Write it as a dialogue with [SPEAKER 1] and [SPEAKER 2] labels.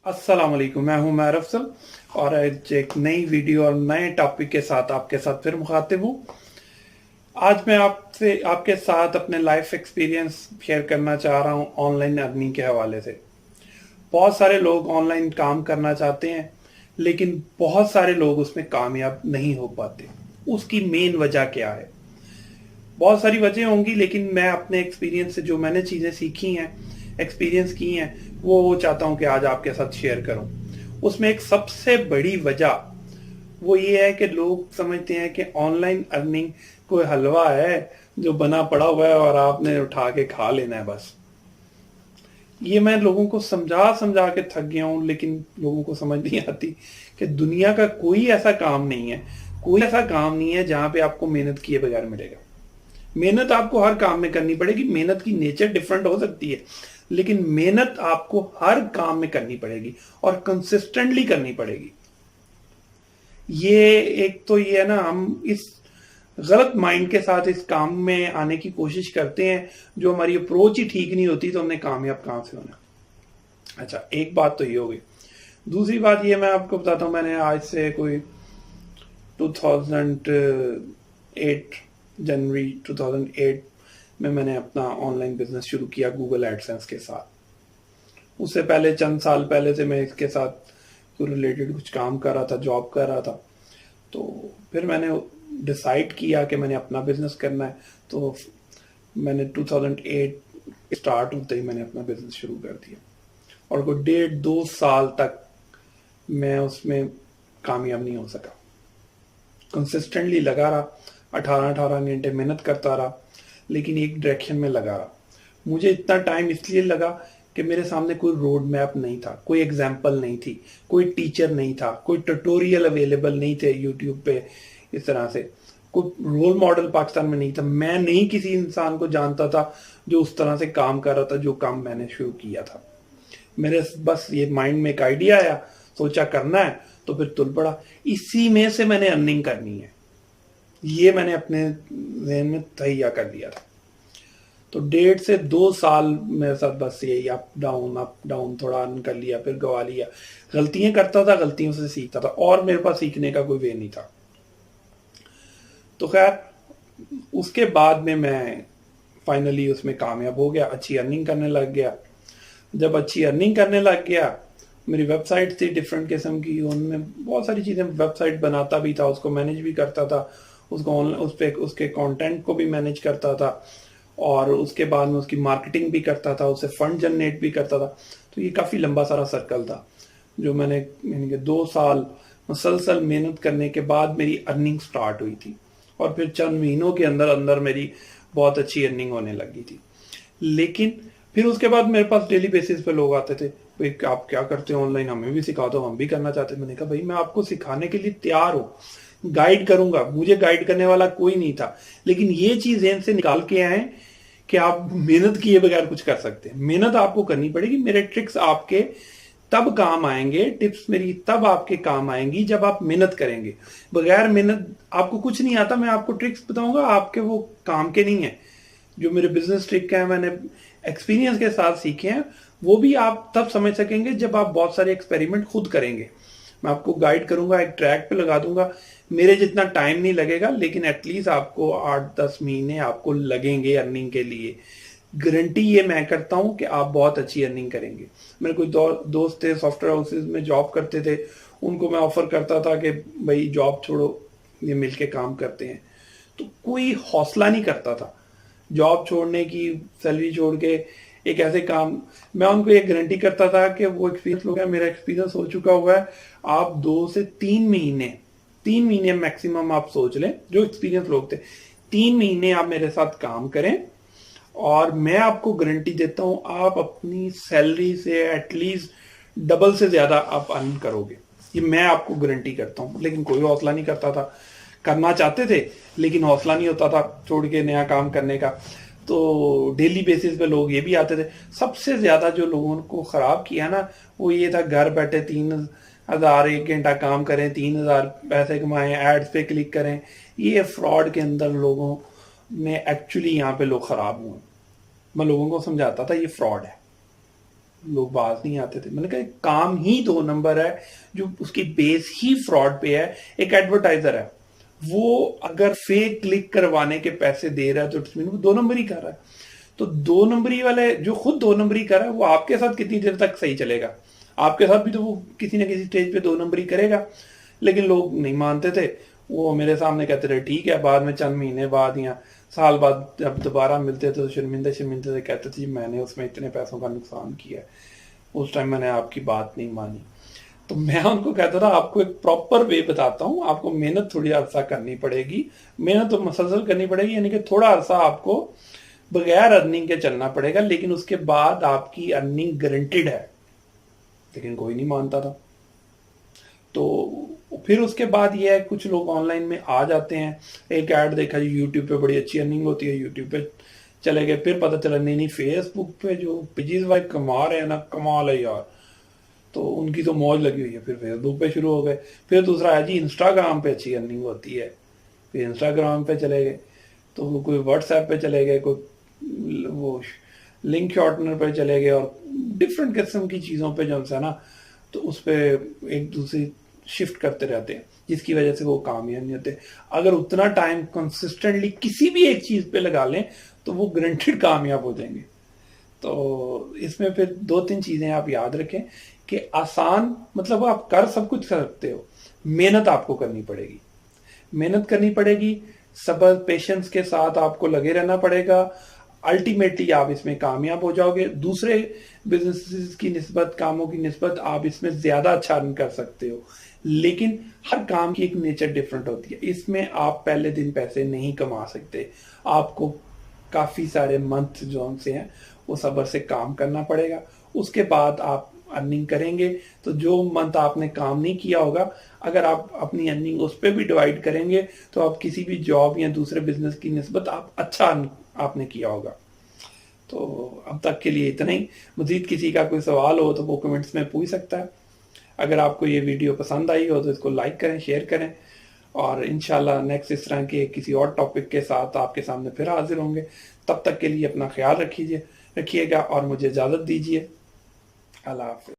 [SPEAKER 1] अस्सलाम वालेकुम, मैं हूं मैर अफसल और आज एक नई वीडियो और नए टॉपिक के साथ आपके साथ फिर मुखातिब हूं। आज मैं आपसे आपके साथ अपने लाइफ एक्सपीरियंस शेयर करना चाह रहा हूं ऑनलाइन अर्निंग के हवाले से। बहुत सारे लोग ऑनलाइन काम करना चाहते हैं, लेकिन बहुत सारे लोग उसमें कामयाब नहीं हो पाते। उसकी मेन वजह क्या है? बहुत सारी वजह होंगी, लेकिन मैं अपने एक्सपीरियंस से जो मैंने चीज़ें सीखी हैं, एक्सपीरियंस की हैं, वो चाहता हूं कि आज आपके साथ शेयर करूं। उसमें एक सबसे बड़ी वजह वो ये है कि लोग समझते हैं कि ऑनलाइन अर्निंग कोई हलवा है जो बना पड़ा हुआ है और आपने उठा के खा लेना है बस। ये मैं लोगों को समझा समझा के थक गया हूं, लेकिन लोगों को समझ नहीं आती कि दुनिया का कोई ऐसा काम नहीं है, कोई ऐसा काम नहीं है जहां पे आपको मेहनत किए बगैर मिलेगा। मेहनत आपको हर काम में करनी पड़ेगी। मेहनत की नेचर डिफरेंट हो सकती है, लेकिन मेहनत आपको हर काम में करनी पड़ेगी और कंसिस्टेंटली करनी पड़ेगी। ये एक तो ये है ना, हम इस गलत माइंड के साथ इस काम में आने की कोशिश करते हैं। जो हमारी अप्रोच ही ठीक नहीं होती तो हमने कामयाब कहां से होना। अच्छा, एक बात तो ये हो गई। दूसरी बात ये मैं आपको बताता हूँ, मैंने आज से कोई 2008 जनवरी 2008 में मैंने अपना ऑनलाइन बिजनेस शुरू किया गूगल एडसेंस के साथ। उससे पहले चंद साल पहले से मैं इसके साथ रिलेटेड कुछ काम कर रहा था, जॉब कर रहा था। तो फिर मैंने डिसाइड किया कि मैंने अपना बिजनेस करना है। तो मैंने 2008 स्टार्ट होते ही मैंने अपना बिजनेस शुरू कर दिया और कोई 1.5-2 साल तक मैं उसमें कामयाब नहीं हो सका। कंसिस्टेंटली लगा रहा, 18-18 घंटे मेहनत करता रहा, लेकिन एक डायरेक्शन में लगा रहा। मुझे इतना टाइम इसलिए लगा कि मेरे सामने कोई रोड मैप नहीं था, कोई एग्जाम्पल नहीं थी, कोई टीचर नहीं था, कोई ट्यूटोरियल अवेलेबल नहीं थे यूट्यूब पे। इस तरह से कोई रोल मॉडल पाकिस्तान में नहीं था। मैं नहीं किसी इंसान को जानता था जो उस तरह से काम कर रहा था जो काम मैंने शुरू किया था। मेरे बस ये माइंड में एक आइडिया आया, सोचा करना है, तो फिर तुल पड़ा। इसी में से मैंने अर्निंग करनी है, ये मैंने अपने ज़हन में तैयार कर दिया था। तो 1.5 से 2 साल मेरे साथ बस यही अप डाउन थोड़ा अर्न कर लिया, फिर गवा लिया। गलतियां करता था, गलतियों से सीखता था, और मेरे पास सीखने का कोई वे नहीं था। तो खैर, उसके बाद में मैं फाइनली उसमें कामयाब हो गया, अच्छी अर्निंग करने लग गया। जब अच्छी अर्निंग करने लग गया, मेरी वेबसाइट थी डिफरेंट किस्म की, उनमें बहुत सारी चीज़ें, वेबसाइट बनाता भी था, उसको मैनेज भी करता था, उसको उस पे उसके कंटेंट को भी मैनेज करता था, और उसके बाद में उसकी मार्केटिंग भी करता था, उससे फंड जनरेट भी करता था। तो ये काफ़ी लंबा सारा सर्कल था जो मैंने यानी कि 2 साल मुसलसल मेहनत करने के बाद मेरी अर्निंग स्टार्ट हुई थी। और फिर चंद महीनों के अंदर अंदर मेरी बहुत अच्छी अर्निंग होने लगी थी। लेकिन फिर उसके बाद मेरे पास डेली बेसिस पे लोग आते थे, भाई आप क्या करते हो ऑनलाइन, हमें भी सिखा दो, हम भी करना चाहते हैं। मैंने कहा भाई मैं आपको सिखाने के लिए तैयार हूँ, गाइड करूंगा, मुझे गाइड करने वाला कोई नहीं था। लेकिन ये चीज इनसे निकाल के आए कि आप मेहनत किए बगैर कुछ कर सकते हैं। मेहनत आपको करनी पड़ेगी। मेरे ट्रिक्स आपके तब काम आएंगे, टिप्स मेरी तब आपके काम आएंगी जब आप मेहनत करेंगे। बगैर मेहनत आपको कुछ नहीं आता। मैं आपको ट्रिक्स बताऊंगा, आपके वो काम के नहीं है। जो मेरे बिजनेस ट्रिक हैं, मैंने एक्सपीरियंस के साथ सीखे हैं, वो भी आप तब समझ सकेंगे जब आप बहुत सारे एक्सपेरिमेंट खुद करेंगे। मैं आपको गाइड करूंगा, एक ट्रैक पे लगा दूंगा। मेरे जितना टाइम नहीं लगेगा, लेकिन एटलीस्ट आपको 8-10 महीने आपको लगेंगे अर्निंग के लिए। गारंटी ये मैं करता हूं कि आप बहुत अच्छी अर्निंग करेंगे। मेरे कोई दोस्त थे, सॉफ्टवेयर हाउसेज में जॉब करते थे, उनको मैं ऑफर करता था कि भाई जॉब छोड़ो, ये मिलके काम करते हैं। तो कोई हौसला नहीं करता था जॉब छोड़ने की, सैलरी छोड़ के एक ऐसे काम। मैं उनको एक गारंटी करता था कि वो एक्सपीरियंस लोग हैं, मेरा एक्सपीरियंस हो चुका हुआ है। आप 2 से 3 महीने मैक्सिमम आप सोच लें, जो एक्सपीरियंस लोग थे, 3 महीने आप मेरे साथ काम करें और मैं आपको गारंटी देता हूं आप अपनी सैलरी से एटलीस्ट डबल से ज्यादा आप अर्न करोगे। ये मैं आपको गारंटी करता हूं। लेकिन कोई हौसला नहीं करता था। करना चाहते थे लेकिन हौसला नहीं होता था छोड़ के नया काम करने का। तो डेली बेसिस पे लोग ये भी आते थे। सबसे ज्यादा जो लोगों को खराब किया ना, वो ये था, घर बैठे 3,000 एक घंटा काम करें, 3,000 पैसे कमाएं, एड्स पे क्लिक करें। ये फ्रॉड के अंदर लोगों ने एक्चुअली यहाँ पे लोग खराब हुए। मैं लोगों को समझाता था ये फ्रॉड है। لوگ باز نہیں آتے تھے. میں نے کہا کام ہی 2 نمبر ہے, جو اس کی بیس ہی فراڈ پہ ہے. ایک ایڈورٹائزر ہے, وہ اگر فیک کلک کروانے کے پیسے دے رہا ہے تو وہ 2 نمبر ہی کر رہا ہے. تو 2 نمبری والے جو خود 2 نمبری کر رہا ہے وہ آپ کے ساتھ کتنی دیر تک صحیح چلے گا؟ آپ کے ساتھ بھی تو وہ کسی نہ کسی سٹیج پہ 2 نمبری کرے گا. لیکن لوگ نہیں مانتے تھے. وہ میرے سامنے کہتے رہے ٹھیک ہے, بعد میں چند مہینے بعد یا سال بعد جب دوبارہ ملتے تھے تو شرمندہ سے کہتے تھے میں نے اس میں اتنے پیسوں کا نقصان کیا ہے, اس ٹائم میں نے آپ کی بات نہیں مانی. تو میں ان کو کہتا تھا آپ کو ایک پراپر وے بتاتا ہوں, آپ کو محنت تھوڑی عرصہ کرنی پڑے گی, محنت تو مسلسل کرنی پڑے گی, یعنی کہ تھوڑا عرصہ آپ کو بغیر ارننگ کے چلنا پڑے گا, لیکن اس کے بعد آپ کی ارننگ گارنٹیڈ ہے. لیکن کوئی نہیں مانتا تھا. تو پھر اس کے بعد یہ ہے کچھ لوگ آن لائن میں آ جاتے ہیں, ایک ایڈ دیکھا جی یوٹیوب پہ بڑی اچھی ارننگ ہوتی ہے, یوٹیوب پہ چلے گئے. پھر پتہ چلا نہیں فیس بک پہ جو پجیز بھائی کما رہے ہیں نا, کمال ہے یار, تو ان کی تو موج لگی ہوئی ہے. پھر فیس بک پہ شروع ہو گئے. پھر دوسرا ہے جی انسٹاگرام پہ اچھی ارننگ ہوتی ہے, پھر انسٹاگرام پہ چلے گئے. تو کوئی واٹس ایپ پہ چلے گئے, کوئی وہ لنک شارٹنر پہ چلے گئے, اور ڈفرینٹ قسم کی چیزوں پہ جو ہے نا, تو اس پہ ایک دوسری شفٹ کرتے رہتے ہیں, جس کی وجہ سے وہ کامیاب نہیں ہوتے. اگر اتنا ٹائم کنسسٹنٹلی کسی بھی ایک چیز پہ لگا لیں تو وہ گارنٹیڈ کامیاب ہو جائیں گے. تو اس میں پھر 2-3 چیزیں آپ یاد رکھیں کہ آسان مطلب آپ کر سب کچھ کر سکتے ہو, محنت آپ کو کرنی پڑے گی, محنت کرنی پڑے گی, صبر پیشنس کے ساتھ آپ کو لگے رہنا پڑے گا. الٹیمیٹلی آپ اس میں کامیاب ہو جاؤ گے. دوسرے بزنس کی نسبت, کاموں کی نسبت آپ اس میں زیادہ اچھا ارن کر سکتے ہو, لیکن ہر کام کی ایک نیچر ڈیفرنٹ ہوتی ہے. اس میں آپ پہلے دن پیسے نہیں کما سکتے, آپ کو کافی سارے منتھ جو سے ہیں وہ صبر سے کام کرنا پڑے گا. اس کے بعد آپ ارننگ کریں گے. تو جو منتھ آپ نے کام نہیں کیا ہوگا, اگر آپ اپنی ارننگ اس پہ بھی ڈیوائڈ کریں گے تو آپ کسی بھی جاب یا دوسرے بزنس کی نسبت آپ اچھا آپ نے کیا ہوگا. تو اب تک کے لیے اتنا ہی. مزید کسی کا کوئی سوال ہو تو وہ کمنٹس میں پوچھ سکتا ہے. اگر آپ کو یہ ویڈیو پسند آئی ہو تو اس کو لائک کریں, شیئر کریں, اور انشاءاللہ نیکسٹ اس طرح کے کسی اور ٹاپک کے ساتھ آپ کے سامنے پھر حاضر ہوں گے. تب تک کے لیے اپنا خیال رکھیے گا اور مجھے اجازت دیجیے. اللہ حافظ.